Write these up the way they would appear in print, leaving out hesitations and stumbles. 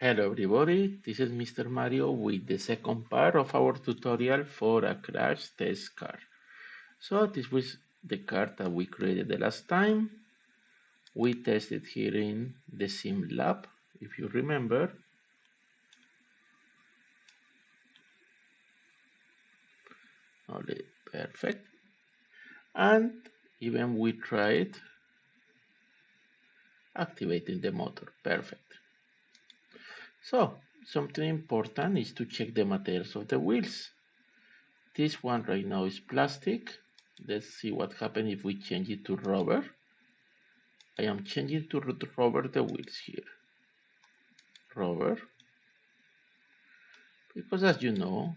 Hello everybody, this is Mr. Mario with the second part of our tutorial for a crash test car. So this was the car that we created the last time. We tested here in the sim lab, if you remember. Only perfect. And even we tried activating the motor, perfect. So something important is to check the materials of the wheels. This one right now is plastic. Let's see what happens if we change it to rubber. I am changing to rubber the wheels here. Rubber. Because as you know,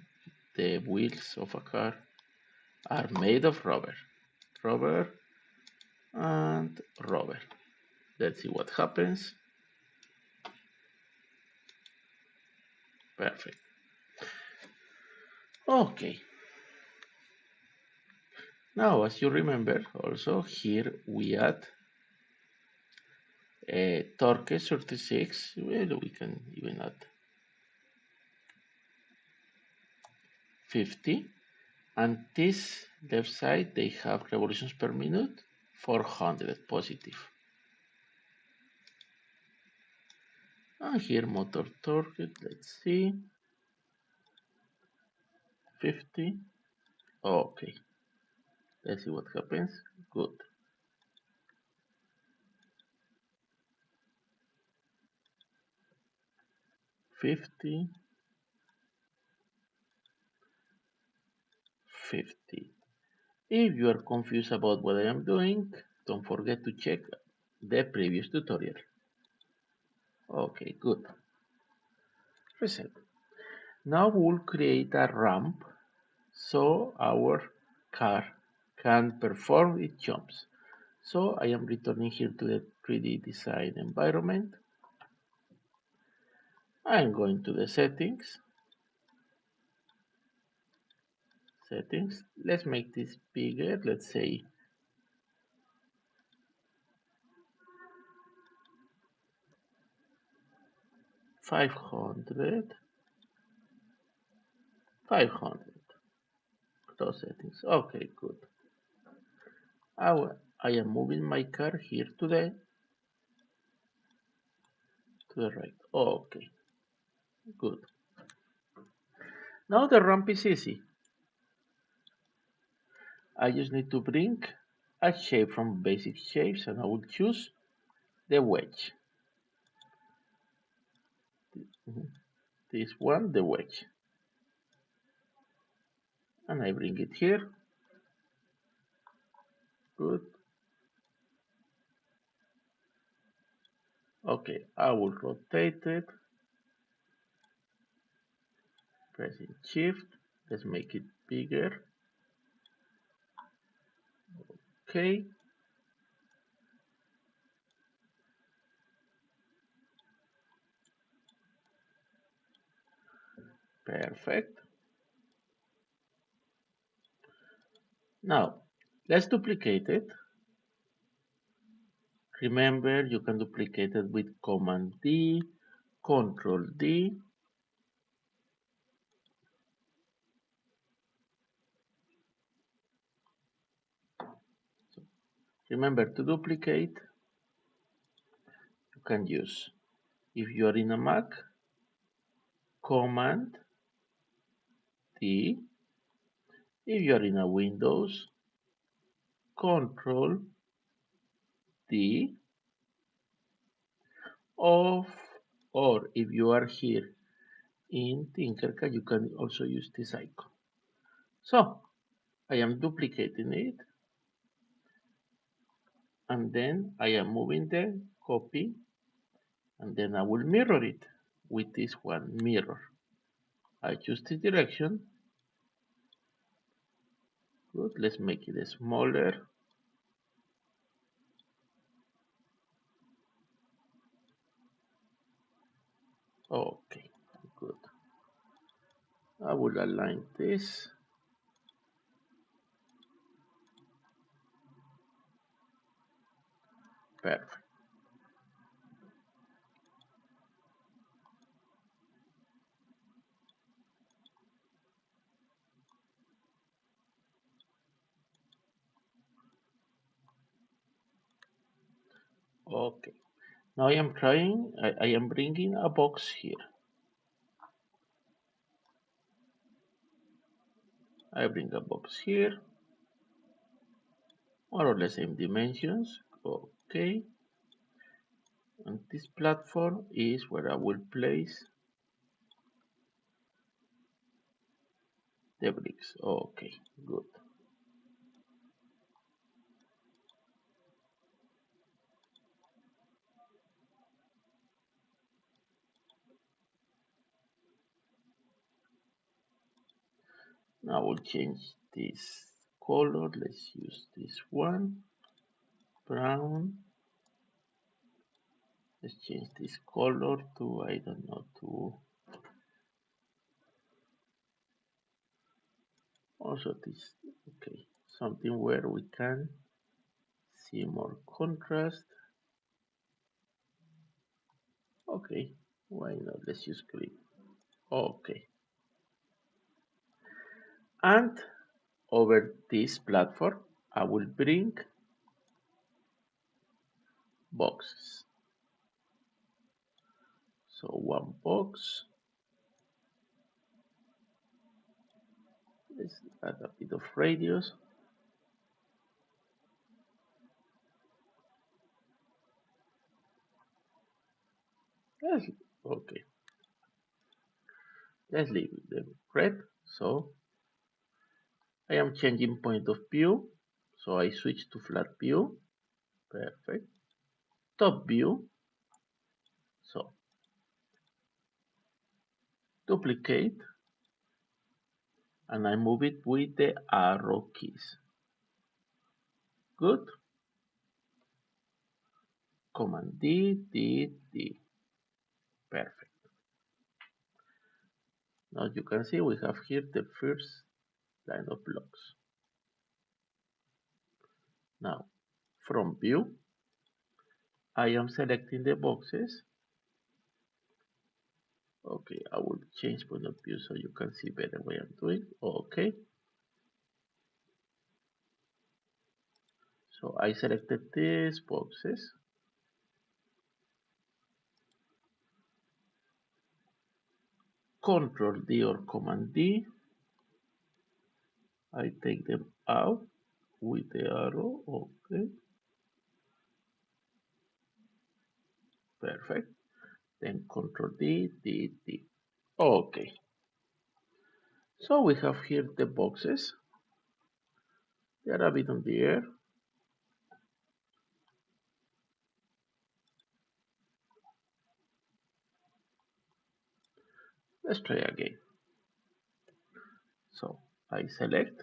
the wheels of a car are made of rubber. Rubber and rubber. Let's see what happens. Perfect. Okay. Now, as you remember, also here we add a torque 36. Well, we can even add 50. And this left side, they have revolutions per minute, 400 positive. And here motor torque, let's see, 50. Okay, let's see what happens. Good. 50, 50. If you are confused about what I am doing, don't forget to check the previous tutorial. Okay, good. Reset. Now we'll create a ramp so our car can perform its jumps. So I am returning here to the 3D design environment. I'm going to the settings. Let's make this bigger. Let's say 500. 500. Those settings. Okay, good. I am moving my car here to the right. Okay, good. Now the ramp is easy. I just need to bring a shape from basic shapes and I will choose the wedge. This one, the wedge. And I bring it here. Good. Okay, I will rotate it. Pressing shift. Let's make it bigger. Okay. Perfect. Now, let's duplicate it. Remember, you can duplicate it with Command D, Control D. Remember to duplicate, you can use, if you are in a Mac, Command D. If you are in a Windows, Control D. Of, or if you are here in Tinkercad, you can also use this icon. So, I am duplicating it. And then I am moving the copy. And then I will mirror it with this one, mirror. I choose this direction. Good, let's make it smaller. Okay, good. I will align this. Perfect. Okay. Now I am trying, I am bringing a box here. I bring a box here, more or less same dimensions. Okay. And this platform is where I will place the bricks. Okay, good. Now we'll change this color. Let's use this one, brown. Let's change this color to, I don't know, to also this, okay, something where we can see more contrast. Okay, why not? Let's use green. Okay, and over this platform, I will bring boxes. So one box. Let's add a bit of radius. Let's, okay, let's leave them red. So I am changing point of view. So I switch to flat view. Perfect. Top view. So duplicate and I move it with the arrow keys. Good. Command D, D, D. Perfect. Now you can see we have here the first line of blocks. Now from view, I am selecting the boxes. Okay, I will change point of view so you can see better what I'm doing. Okay. So I selected these boxes. Control D or Command D. I take them out with the arrow. Okay, perfect. Then Control D, D, D. Okay, so we have here the boxes. They are a bit on the air. Let's try again. So I select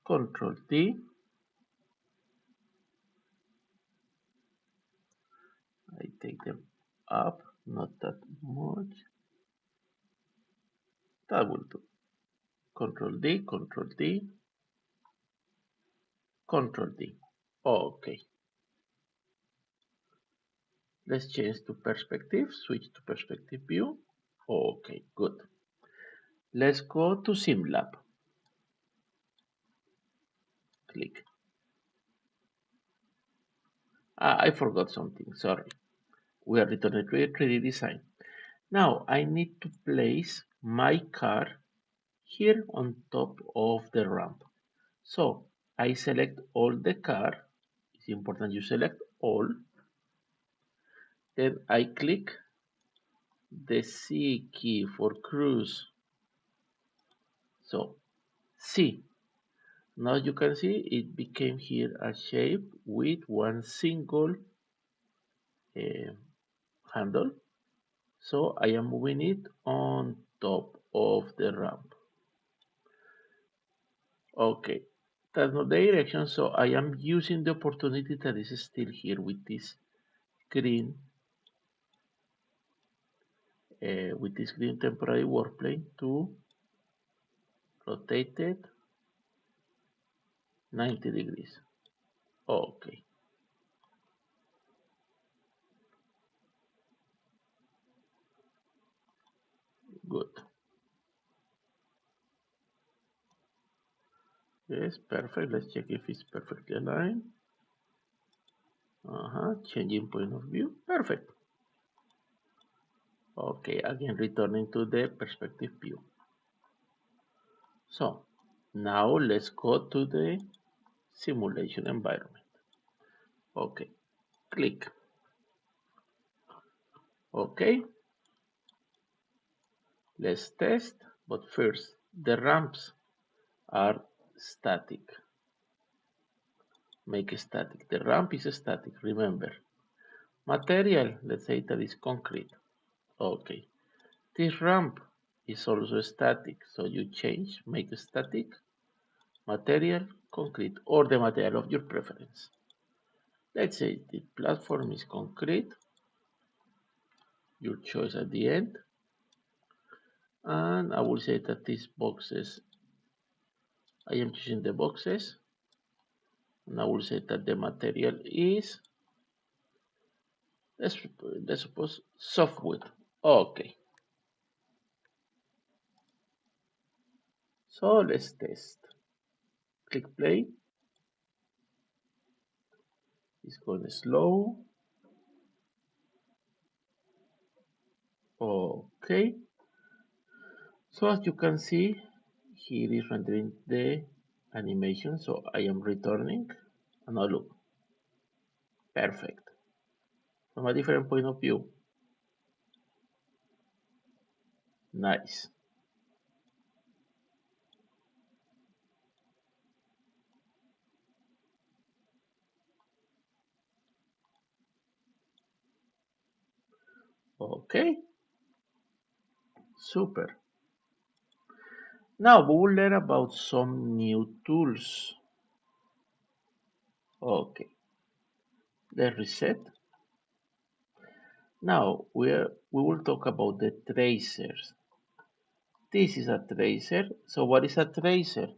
Control D. I take them up, not that much. That will do. Control D, Control D, Control D. Okay. Let's change to perspective, switch to perspective view. Okay, good. Let's go to SimLab. Click. I forgot something, sorry. We are returning to a 3D design. Now I need to place my car here on top of the ramp. So I select all the car. It's important you select all. Then I click the C key for cruise. So C. Now you can see it became here a shape with one single uh, handle. So I am moving it on top of the ramp. Okay, that's not the direction, so I am using the opportunity that is still here with this green temporary work plane to rotate it 90 degrees. Okay, good. Yes, perfect. Let's check if it's perfectly aligned. Changing point of view. Perfect. Okay, again returning to the perspective view. So now let's go to the simulation environment. Okay, click. Okay, let's test, but first the ramps are static. Make static. The ramp is static, remember. Material, let's say that is concrete. Okay, this ramp is also static, so you change, make static, material, concrete, or the material of your preference. Let's say the platform is concrete, your choice at the end, and I will say that these boxes, I am choosing the boxes, and I will say that the material is, let's suppose, softwood. Okay, so let's test. Click play. It's going slow. Okay, so as you can see, here is rendering the animation. So I am returning, and now look, perfect. From a different point of view, nice. Okay, super. Now we will learn about some new tools. Okay, let's reset. Now we will talk about the tracers. This is a tracer. So what is a tracer?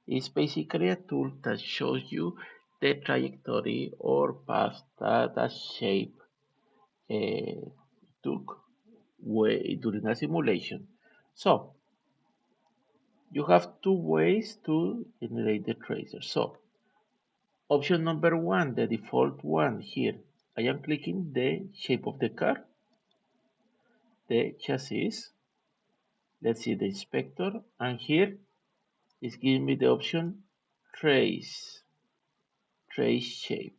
It's basically a tool that shows you the trajectory or path that a shape took during a simulation. So you have two ways to generate the tracer. So option number one, the default one here. I am clicking the shape of the car, the chassis. Let's see the inspector, and here it's giving me the option trace, trace shape.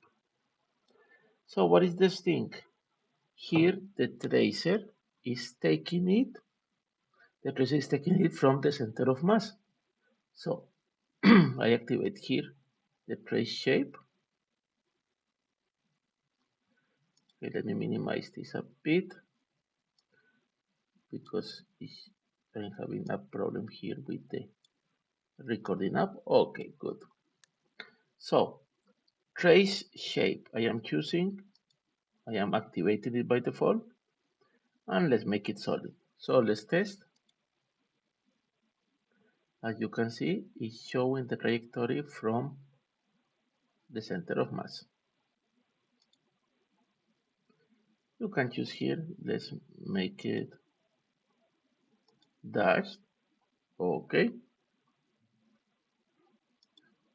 So what is this thing? Here the tracer is taking it, the tracer is taking it from the center of mass. So I activate here the trace shape. Okay, let me minimize this a bit because I'm having a problem here with the recording app. Okay, good. So trace shape, I am choosing, I am activating it by default, and let's make it solid. So let's test. As you can see, it's showing the trajectory from the center of mass. You can choose here, let's make it dashed. Okay.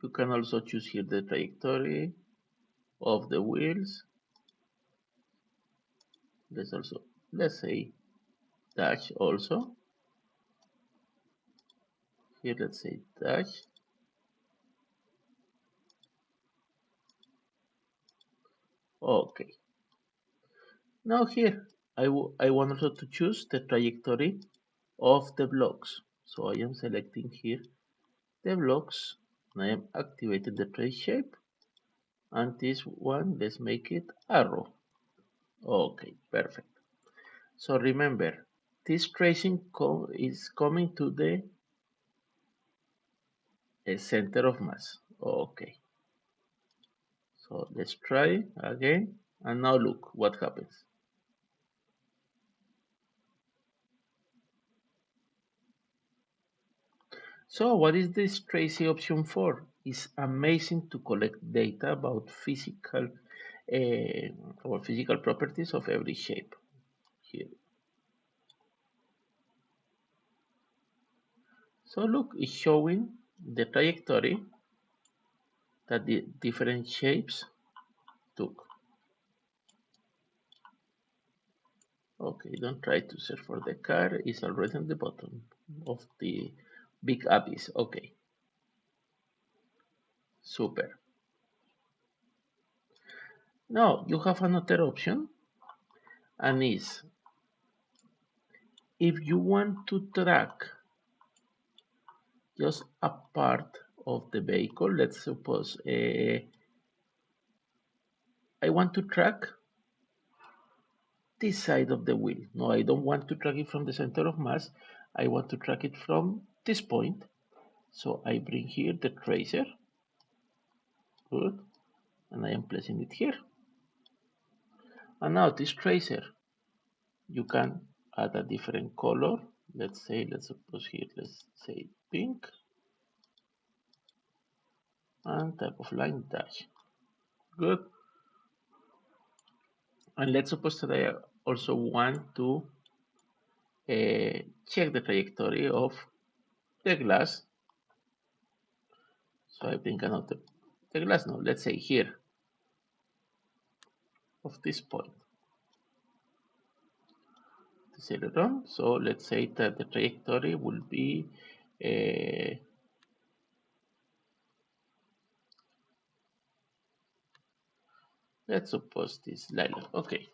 You can also choose here the trajectory of the wheels. Let's say dash also. Here let's say dash. Okay. Now here I want also to choose the trajectory of the blocks. So I am selecting here the blocks and I am activating the trace shape, and this one let's make it arrow. Okay, perfect. So remember, this tracing is coming to the center of mass. Okay, so let's try again, and now look what happens. So what is this tracing option for? It's amazing to collect data about physical or physical properties of every shape. Here. So look, it's showing the trajectory that the different shapes took. Okay, don't try to search for the car. It's already on the bottom of the big abyss. Okay, super. Now you have another option, and is if you want to track just a part of the vehicle. Let's suppose I want to track this side of the wheel. No, I don't want to track it from the center of mass. I want to track it from this point. So I bring here the tracer. Good. And I am placing it here. And now this tracer, you can add a different color. Let's suppose here, let's say pink. And type of line dash. Good. And let's suppose that I also want to check the trajectory of the glass. So I bring another the glass now, let's say here of this point. This aileron. So let's say that the trajectory will be let's suppose this lilac. Okay.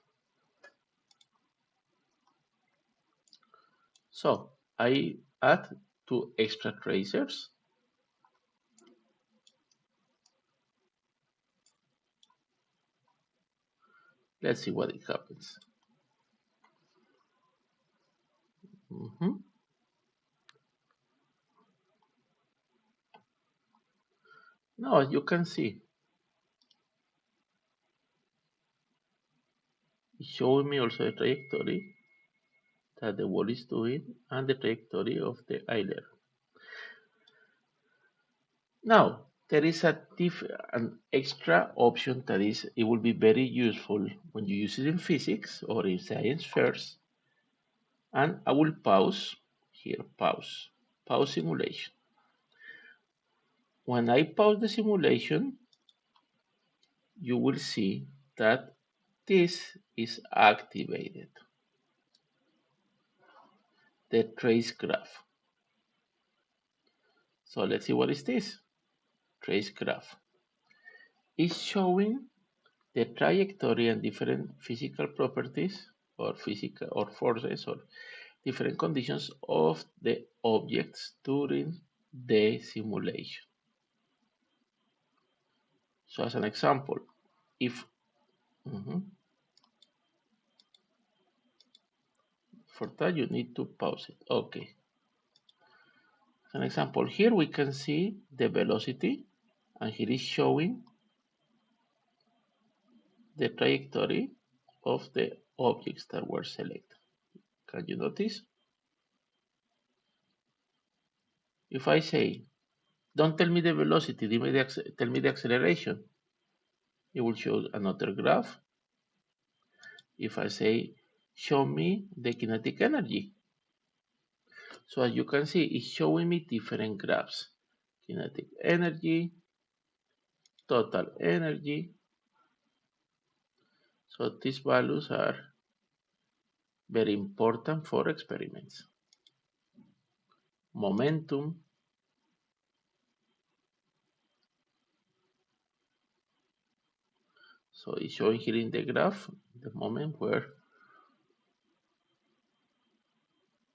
So I add two extra tracers. Let's see what it happens. Now, as you can see, it's showing me also the trajectory that the wall is doing and the trajectory of the aileron. Now, there is an extra option that is, it will be very useful when you use it in physics or in science fairs. And I will pause here, pause simulation. When I pause the simulation, you will see that this is activated, the trace graph. So let's see what is this. Trace graph is showing the trajectory and different physical properties or physical or forces or different conditions of the objects during the simulation. So as an example, if for that you need to pause it. Okay. As an example, here we can see the velocity, and here is showing the trajectory of the objects that were selected. Can you notice? If I say, don't tell me the velocity, tell me the acceleration, it will show another graph. If I say, show me the kinetic energy. So as you can see, it's showing me different graphs. Kinetic energy, total energy. So these values are very important for experiments. Momentum. So it's showing here in the graph the moment where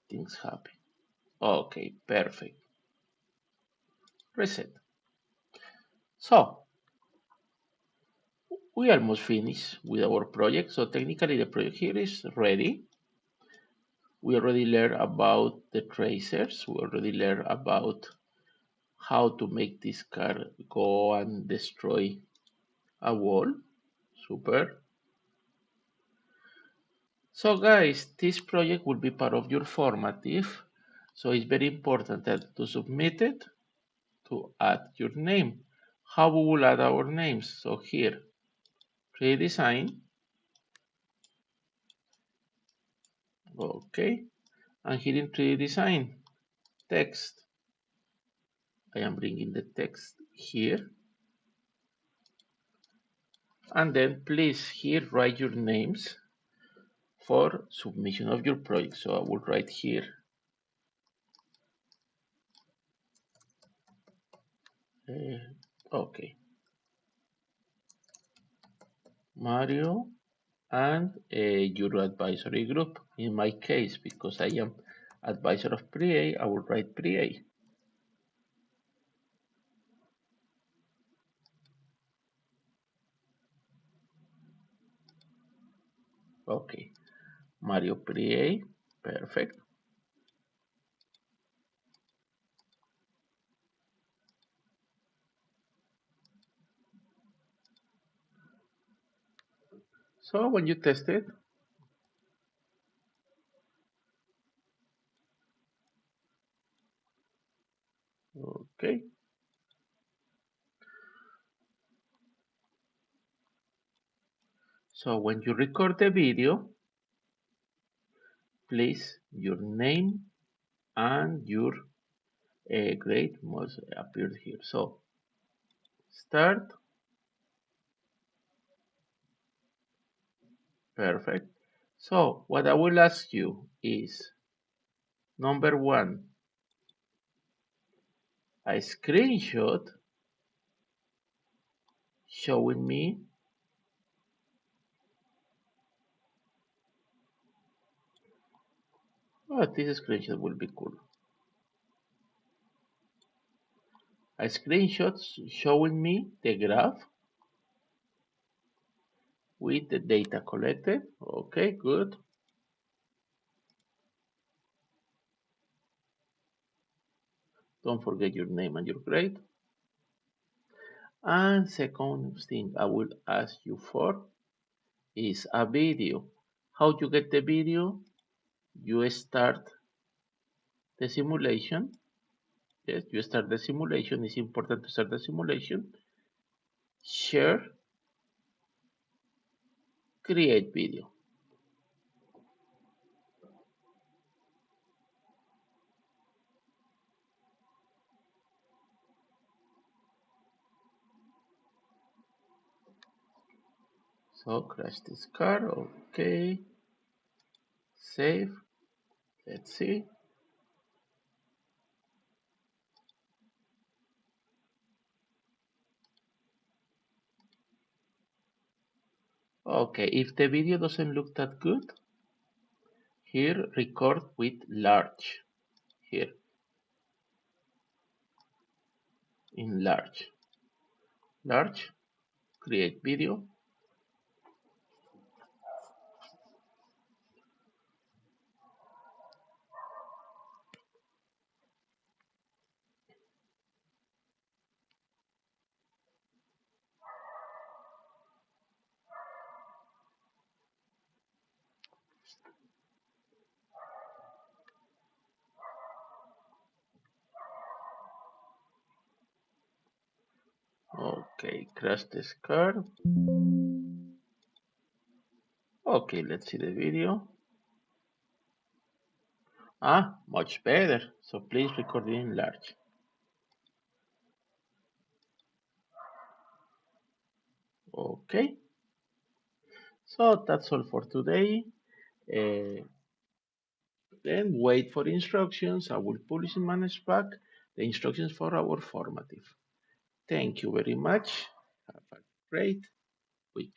things happen. Okay, perfect. Reset. So we almost finished with our project. So technically the project here is ready. We already learned about the tracers. We already learned about how to make this car go and destroy a wall. Super. So guys, this project will be part of your formative. So it's very important that to submit it, to add your name. How we will add our names? So here, redesign. Okay. And here in 3D design, text. I am bringing the text here. And then please here write your names for submission of your project. So I will write here, okay, Mario and your advisory group. In my case, because I am advisor of pre-A, I will write pre-A. Okay, Mario pre-A, perfect. So when you test it, okay. So when you record the video, please your name and your grade must appear here. So start, perfect. So what I will ask you is number one, a screenshot showing me this screenshot will be cool. A screenshot showing me the graph with the data collected. Okay, good. Don't forget your name and your grade. And second thing I will ask you for is a video. How you get the video? You start the simulation. Yes, you start the simulation. It's important to start the simulation. Share, create video. So crash this car. Okay. Save. Let's see. Okay, if the video doesn't look that good, here record with large. Here in large. Large, create video. Okay, crash this car. Okay, let's see the video. Much better. So please record it in large. Okay, so that's all for today. Uh, then wait for instructions. I will publish in Manage Pack the instructions for our formative. Thank you very much. Have a great week.